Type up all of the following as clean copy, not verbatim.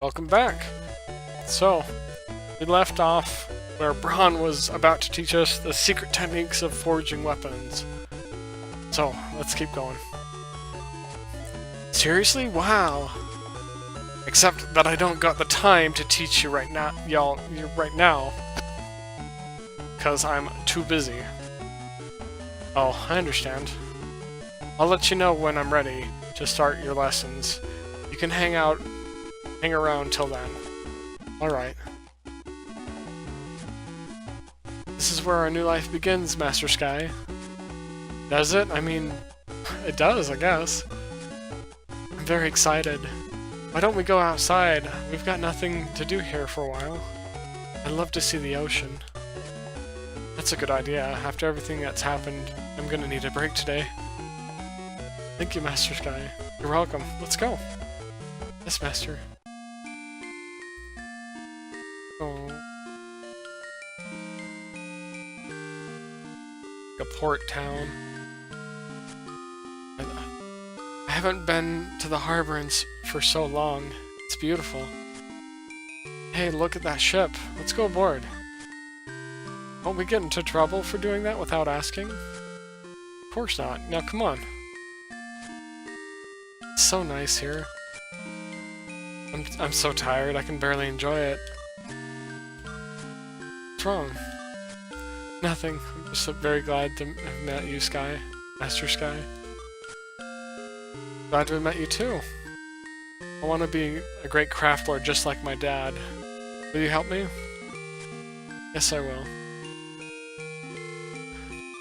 Welcome back. So, we left off where Braun was about to teach us the secret techniques of forging weapons. So, let's keep going. Seriously? Wow. Except that I don't got the time to teach you right now, because I'm too busy. Oh, I understand. I'll let you know when I'm ready to start your lessons. You can hang around till then. Alright. This is where our new life begins, Master Skye. Does it? I mean, it does, I guess. I'm very excited. Why don't we go outside? We've got nothing to do here for a while. I'd love to see the ocean. That's a good idea. After everything that's happened, I'm gonna need a break today. Thank you, Master Skye. You're welcome. Let's go. Yes, Master. Oh. A port town. I haven't been to the harbor for so long. It's beautiful. Hey, look at that ship. Let's go aboard. Won't we get into trouble for doing that without asking? Of course not. Now, come on. It's so nice here. I'm so tired, I can barely enjoy it. What's wrong? Nothing. I'm just very glad to have met you, Skye. Master Skye. Glad to have met you too. I want to be a great craft lord just like my dad. Will you help me? Yes, I will.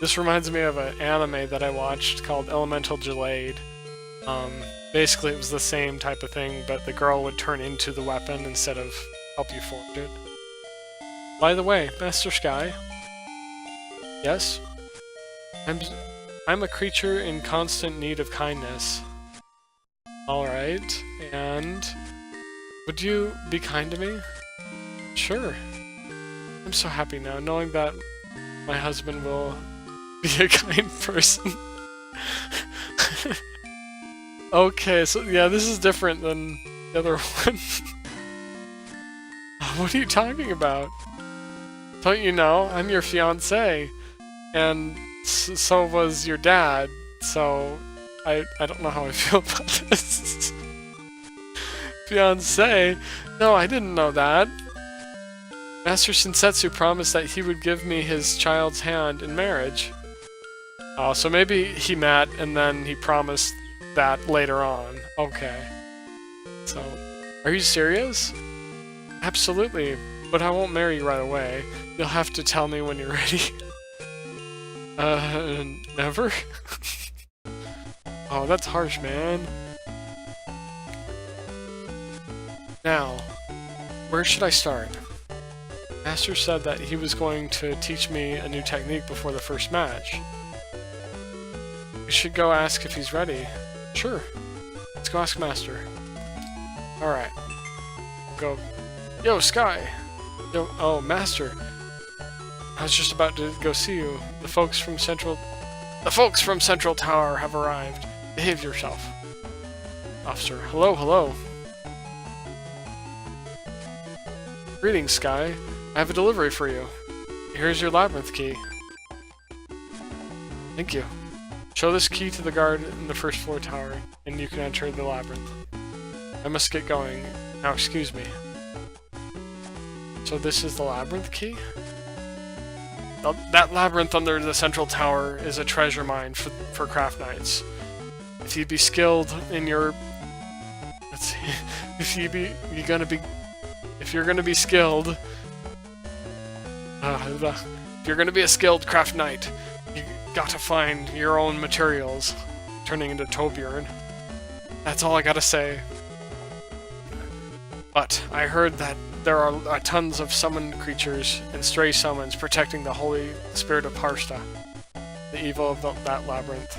This reminds me of an anime that I watched called Elemental Jade. Basically it was the same type of thing, but the girl would turn into the weapon instead of help you forge it. By the way, Master Skye. Yes? I'm a creature in constant need of kindness. Alright, and would you be kind to me? Sure. I'm so happy now, knowing that my husband will be a kind person. Okay, so yeah, this is different than the other one. What are you talking about? Don't you know? I'm your fiancé, and so was your dad, so I don't know how I feel about this. Fiancé? No, I didn't know that. Master Shinsetsu promised that he would give me his child's hand in marriage. Oh, so maybe he met and then he promised that later on. Okay. So, are you serious? Absolutely, but I won't marry you right away. You'll have to tell me when you're ready. Never? Oh, that's harsh, man. Now, where should I start? Master said that he was going to teach me a new technique before the first match. We should go ask if he's ready. Sure. Let's go ask Master. Alright. Go. Yo, Skye! Yo, oh, Master. I was just about to go see you. The folks from Central Tower have arrived. Behave yourself. Officer. Hello, hello. Greetings, Skye. I have a delivery for you. Here's your labyrinth key. Thank you. Show this key to the guard in the first floor tower, and you can enter the labyrinth. I must get going. Now, excuse me. So this is the labyrinth key? That labyrinth under the central tower is a treasure mine for craft knights. If you'd be skilled in your... Let's see. If you're gonna be skilled... if you're gonna be a skilled craft knight, you gotta find your own materials, turning into Torbjorn. That's all I gotta say. But I heard that there are tons of summoned creatures and stray summons protecting the holy spirit of Parsta, the evil of that labyrinth,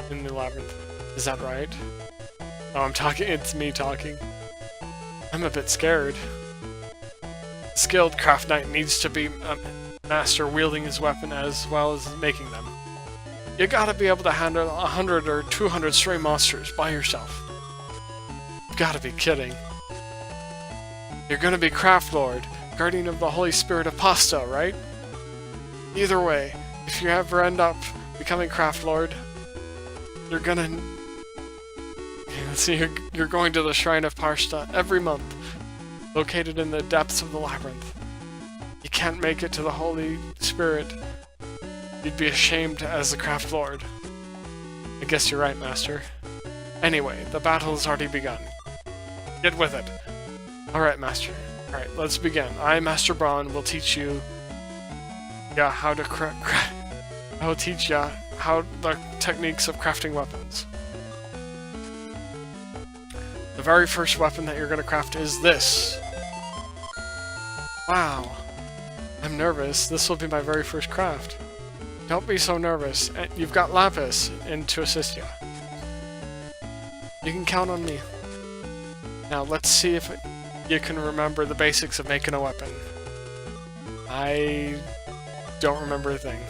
in the labyrinth. Is that right? Oh, I'm talking. It's me talking. I'm a bit scared. A skilled craft knight needs to be a master wielding his weapon as well as making them. You gotta be able to handle 100 or 200 stray monsters by yourself. You've gotta be kidding. You're gonna be Craft Lord, guardian of the Holy Spirit of Pasta, right? Either way, if you ever end up becoming Craft Lord, you're gonna... See, you're going to the Shrine of Pasta every month, located in the depths of the labyrinth. You can't make it to the Holy Spirit. You'd be ashamed as the Craft Lord. I guess you're right, Master. Anyway, the battle has already begun. Get with it. Alright, Master. Alright, let's begin. I, Master Braun, will teach you how to I will teach you how the techniques of crafting weapons. The very first weapon that you're going to craft is this. Wow. I'm nervous. This will be my very first craft. Don't be so nervous. You've got Lapis in to assist you. You can count on me. Now let's see if you can remember the basics of making a weapon. I don't remember a thing.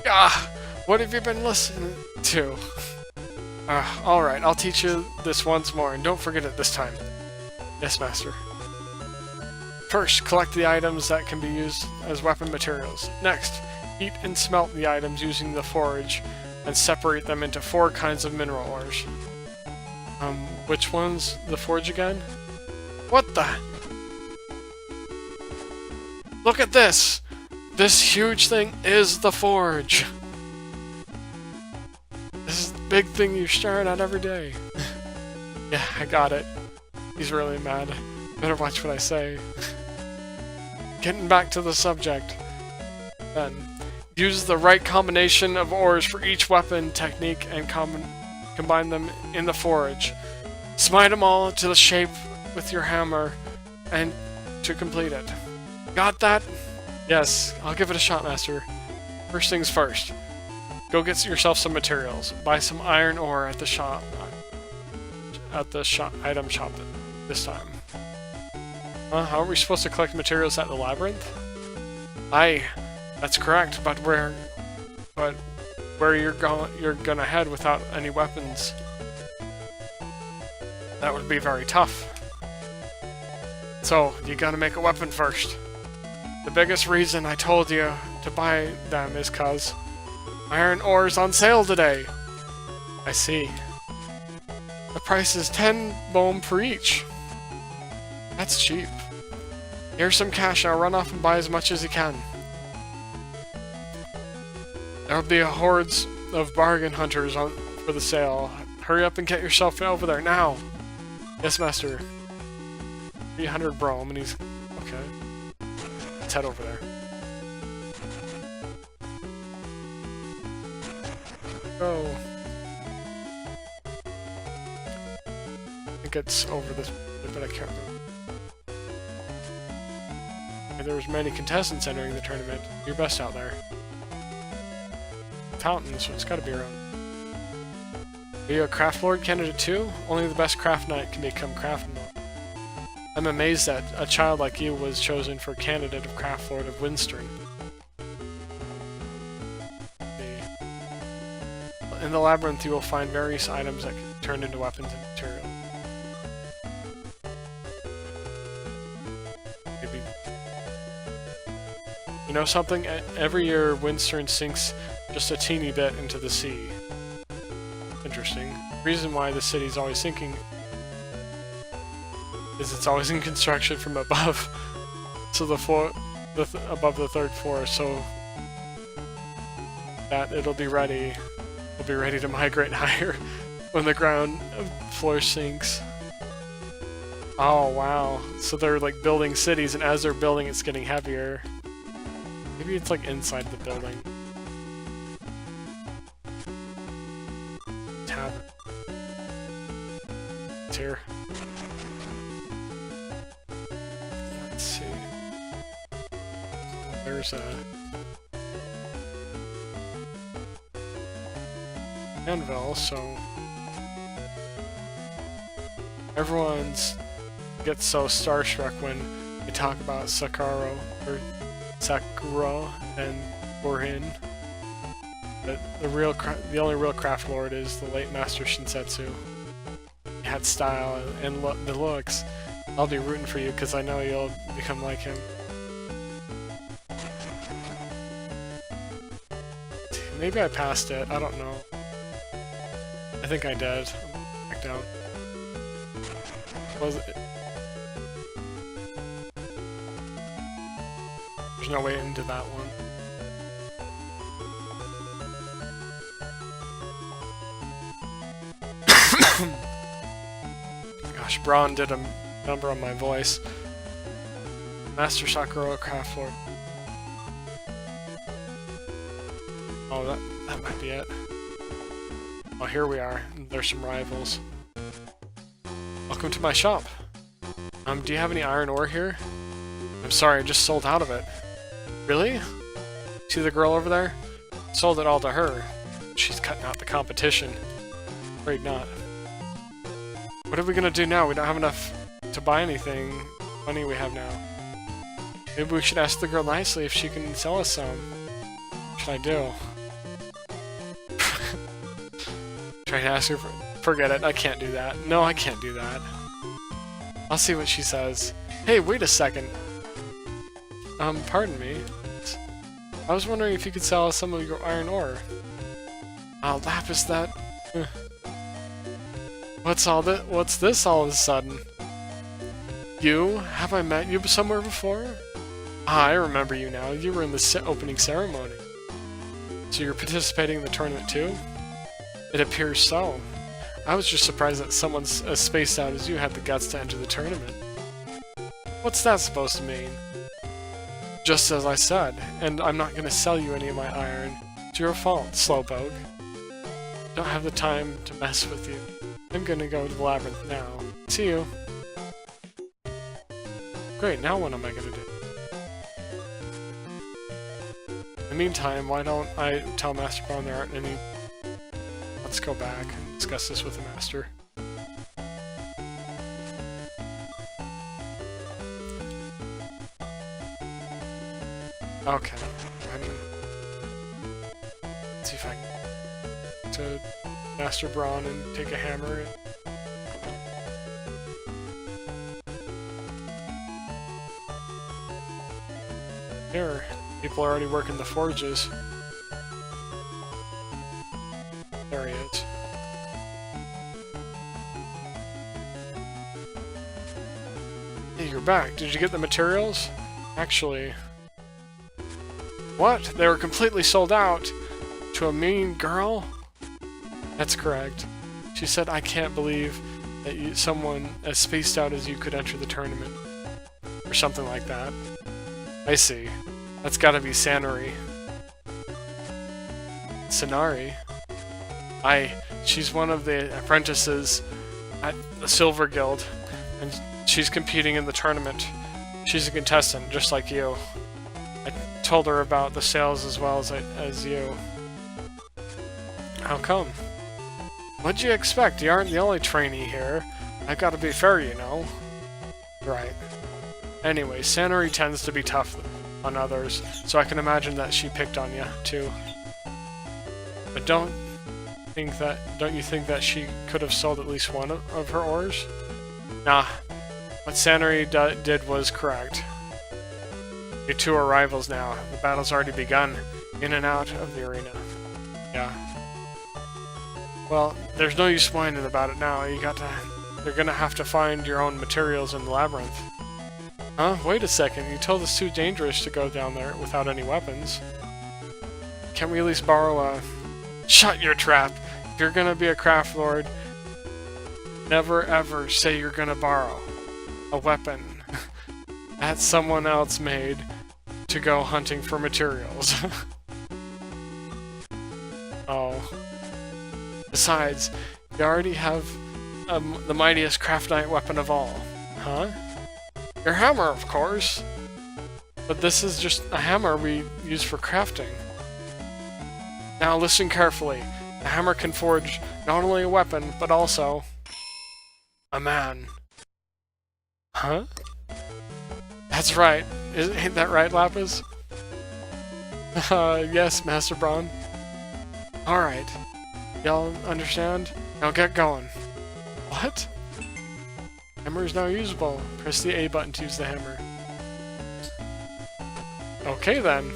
Ah! What have you been listening to? Alright, I'll teach you this once more, and don't forget it this time. Yes, Master. First, collect the items that can be used as weapon materials. Next, heat and smelt the items using the forge, and separate them into 4 kinds of mineral ores. Which one's the forge again? What the? Look at this! This huge thing is the forge! This is the big thing you're staring at every day. Yeah, I got it. He's really mad. Better watch what I say. Getting back to the subject. Then, use the right combination of ores for each weapon technique and combine them in the forge. Smite them all to the shape with your hammer and to complete it. Got that? Yes, I'll give it a shot, Master. First things first. Go get yourself some materials. Buy some iron ore at the shop. Item shop this time. How are we supposed to collect materials at the labyrinth? Aye, that's correct. But where you're gonna head without any weapons? That would be very tough. So you gotta make a weapon first. The biggest reason I told you to buy them is 'cause iron ore's on sale today. I see. The price is 10 bohm per each. That's cheap. Here's some cash, now run off and buy as much as you can. There'll be hordes of bargain hunters for the sale. Hurry up and get yourself over there, now! Yes, Master. 300 brom, and he's... okay. Let's head over there. Go. I think it's over this, but I can't remember. There was many contestants entering the tournament. You're best out there. Fountain, so it's gotta be around. Are you a Craft Lord candidate too? Only the best Craft Knight can become Craft Lord. I'm amazed that a child like you was chosen for candidate of Craft Lord of Winstern. In the labyrinth you will find various items that can be turned into weapons and materials. You know something? Every year, Winstern sinks just a teeny bit into the sea. Interesting. The reason why the city's always sinking is it's always in construction from above, so above the 3rd floor, so that it'll be ready to migrate higher when the ground floor sinks. Oh wow! So they're like building cities, and as they're building, it's getting heavier. Maybe it's like inside the building. Tavern. It's here. Let's see. There's a anvil, so everyone's gets so starstruck when they talk about Sakura and Borin. But the only real Craft Lord is the late Master Shinsetsu. hat style and the looks, I'll be rooting for you because I know you'll become like him. Maybe I passed it, I don't know. I think I did. Back down. Was it? There's no way into that one. Gosh, Braun did a number on my voice. Master Swordcraft Lord. Oh, that might be it. Oh, here we are. There's some rivals. Welcome to my shop. Do you have any iron ore here? I'm sorry, I just sold out of it. Really? See the girl over there? Sold it all to her. She's cutting out the competition. Afraid not. What are we gonna do now? We don't have enough to buy anything. Money we have now. Maybe we should ask the girl nicely if she can sell us some. What should I do? Try to ask her for... Forget it, I can't do that. No, I can't do that. I'll see what she says. Hey, wait a second. Pardon me. I was wondering if you could sell us some of your iron ore. Oh, Lapis, that... What's this all of a sudden? You? Have I met you somewhere before? Ah, I remember you now. You were in the opening ceremony. So you're participating in the tournament too? It appears so. I was just surprised that someone as spaced out as you had the guts to enter the tournament. What's that supposed to mean? Just as I said, and I'm not going to sell you any of my iron. It's your fault, Slowpoke. Don't have the time to mess with you. I'm going to go to the labyrinth now. See you. Great, now what am I going to do? In the meantime, why don't I tell Master Braun there aren't any... Let's go back and discuss this with the Master. Okay. Let's see if I can... to Master Braun and take a hammer. Here, people are already working the forges. There he is. Hey, you're back. Did you get the materials? Actually... What? They were completely sold out? To a mean girl? That's correct. She said, I can't believe that someone as spaced out as you could enter the tournament. Or something like that. I see. That's gotta be Sanari. Sanari? She's one of the apprentices at the Silver Guild, and she's competing in the tournament. She's a contestant, just like you. I told her about the sales as well as you. How come? What'd you expect? You aren't the only trainee here. I've got to be fair, you know. Right. Anyway, Sanari tends to be tough on others, so I can imagine that she picked on you, too. But don't you think that she could have sold at least one of her ores? Nah. What Sanari did was correct. You two are rivals now. The battle's already begun, in and out of the arena. Yeah. Well, there's no use whining about it now. You're gonna have to find your own materials in the labyrinth. Huh? Wait a second. You told us too dangerous to go down there without any weapons. Can't we at least borrow a... Shut your trap! If you're gonna be a craft lord, never ever say you're gonna borrow a weapon that someone else made to go hunting for materials. Oh. Besides, you already have the mightiest craft knight weapon of all. Huh? Your hammer, of course. But this is just a hammer we use for crafting. Now listen carefully. The hammer can forge not only a weapon, but also... a man. Huh? That's right. Ain't that right, Lapis? Yes, Master Braun. Alright. Y'all understand? Now get going. What? Hammer is now usable. Press the A button to use the hammer. Okay then.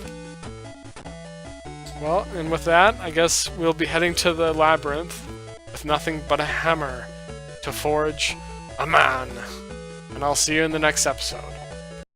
Well, and with that, I guess we'll be heading to the labyrinth with nothing but a hammer to forge a man. And I'll see you in the next episode.